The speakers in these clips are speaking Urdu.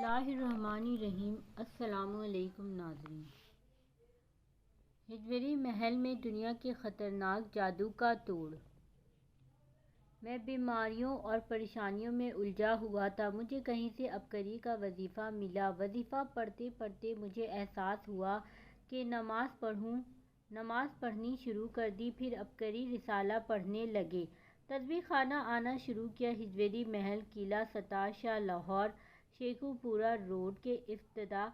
اللہ الرحمن الرحیم۔ السلام علیکم ناظرین۔ ہجویری محل میں دنیا کے خطرناک جادو کا توڑ۔ میں بیماریوں اور پریشانیوں میں الجھا ہوا تھا۔ مجھے کہیں سے عبقری کا وظیفہ ملا۔ وظیفہ پڑھتے پڑھتے مجھے احساس ہوا کہ نماز پڑھنی شروع کر دی، پھر عبقری رسالہ پڑھنے لگے۔ تسبیح خانہ آنا شروع کیا۔ ہجویری محل قلعہ ستار لاہور شیخو پورہ روڈ کے افتتاح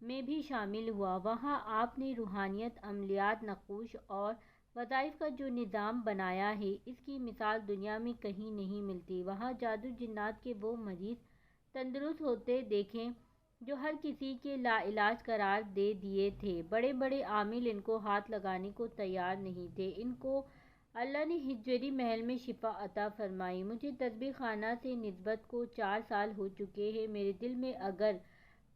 میں بھی شامل ہوا۔ وہاں آپ نے روحانیت، عملیات، نقوش اور وظائف کا جو نظام بنایا ہے، اس کی مثال دنیا میں کہیں نہیں ملتی۔ وہاں جادو جنات کے وہ مریض تندرست ہوتے دیکھے جو ہر کسی کے لاعلاج قرار دے دیے تھے۔ بڑے بڑے عامل ان کو ہاتھ لگانے کو تیار نہیں تھے۔ ان کو اللہ نے ہجویری محل میں شفا عطا فرمائی۔ مجھے تسبیح خانہ سے نسبت کو 4 سال ہو چکے ہیں۔ میرے دل میں اگر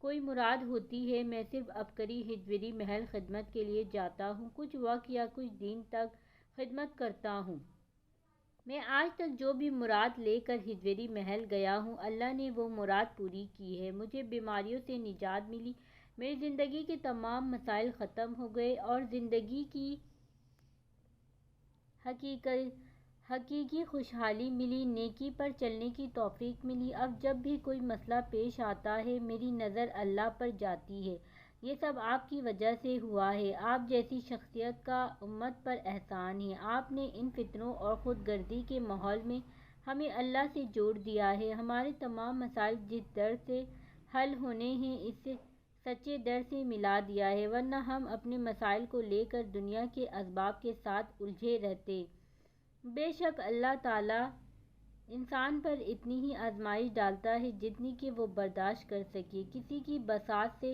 کوئی مراد ہوتی ہے، میں صرف عبقری ہجویری محل خدمت کے لیے جاتا ہوں، کچھ وقت یا کچھ دن تک خدمت کرتا ہوں۔ میں آج تک جو بھی مراد لے کر ہجویری محل گیا ہوں، اللہ نے وہ مراد پوری کی ہے۔ مجھے بیماریوں سے نجات ملی، میری زندگی کے تمام مسائل ختم ہو گئے اور زندگی کی حقیقی خوشحالی ملی، نیکی پر چلنے کی توفیق ملی۔ اب جب بھی کوئی مسئلہ پیش آتا ہے، میری نظر اللہ پر جاتی ہے۔ یہ سب آپ کی وجہ سے ہوا ہے۔ آپ جیسی شخصیت کا امت پر احسان ہے۔ آپ نے ان فتنوں اور خود غرضی کے ماحول میں ہمیں اللہ سے جوڑ دیا ہے۔ ہمارے تمام مسائل جس در سے حل ہونے ہیں، اس سچے در سے ملا دیا ہے، ورنہ ہم اپنے مسائل کو لے کر دنیا کے اسباب کے ساتھ الجھے رہتے۔ بے شک اللہ تعالیٰ انسان پر اتنی ہی آزمائش ڈالتا ہے جتنی کہ وہ برداشت کر سکے۔ کسی کی بساط سے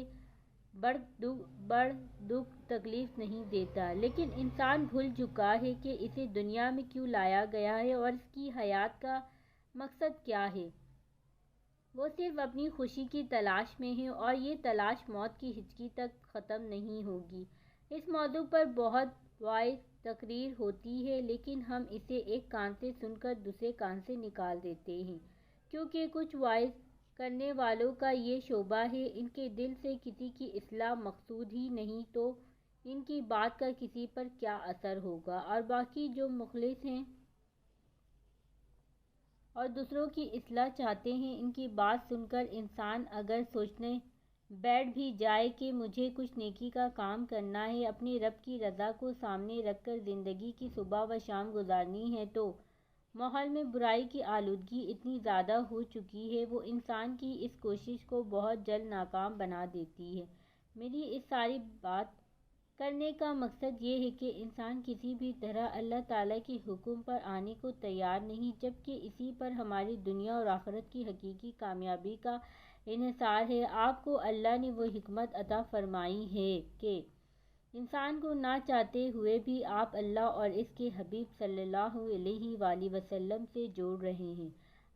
بڑھ دکھ تکلیف نہیں دیتا، لیکن انسان بھول چکا ہے کہ اسے دنیا میں کیوں لایا گیا ہے اور اس کی حیات کا مقصد کیا ہے۔ وہ صرف اپنی خوشی کی تلاش میں ہے اور یہ تلاش موت کی ہچکی تک ختم نہیں ہوگی۔ اس موضوع پر بہت وعظ تقریر ہوتی ہے، لیکن ہم اسے ایک کان سے سن کر دوسرے کان سے نکال دیتے ہیں، کیونکہ کچھ وعظ کرنے والوں کا یہ شعبہ ہے، ان کے دل سے کسی کی اصلاح مقصود ہی نہیں تو ان کی بات کا کسی پر کیا اثر ہوگا، اور باقی جو مخلص ہیں اور دوسروں کی اصلاح چاہتے ہیں، ان کی بات سن کر انسان اگر سوچنے بیٹھ بھی جائے کہ مجھے کچھ نیکی کا کام کرنا ہے، اپنے رب کی رضا کو سامنے رکھ کر زندگی کی صبح و شام گزارنی ہے، تو ماحول میں برائی کی آلودگی اتنی زیادہ ہو چکی ہے، وہ انسان کی اس کوشش کو بہت جلد ناکام بنا دیتی ہے۔ میری اس ساری بات کرنے کا مقصد یہ ہے کہ انسان کسی بھی طرح اللہ تعالیٰ کے حکم پر آنے کو تیار نہیں، جبکہ اسی پر ہماری دنیا اور آخرت کی حقیقی کامیابی کا انحصار ہے۔ آپ کو اللہ نے وہ حکمت عطا فرمائی ہے کہ انسان کو نہ چاہتے ہوئے بھی آپ اللہ اور اس کے حبیب صلی اللہ علیہ وآلہ وسلم سے جوڑ رہے ہیں۔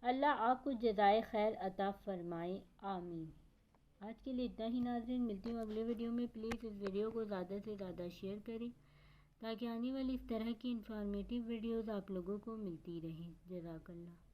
اللہ آپ کو جزائے خیر عطا فرمائے، آمین۔ آج کے لیے اتنا ہی ناظرین، ملتی ہوں اگلے ویڈیو میں۔ پلیز اس ویڈیو کو زیادہ سے زیادہ شیئر کریں تاکہ آنے والی اس طرح کی انفارمیٹیو ویڈیوز آپ لوگوں کو ملتی رہیں۔ جزاک اللہ۔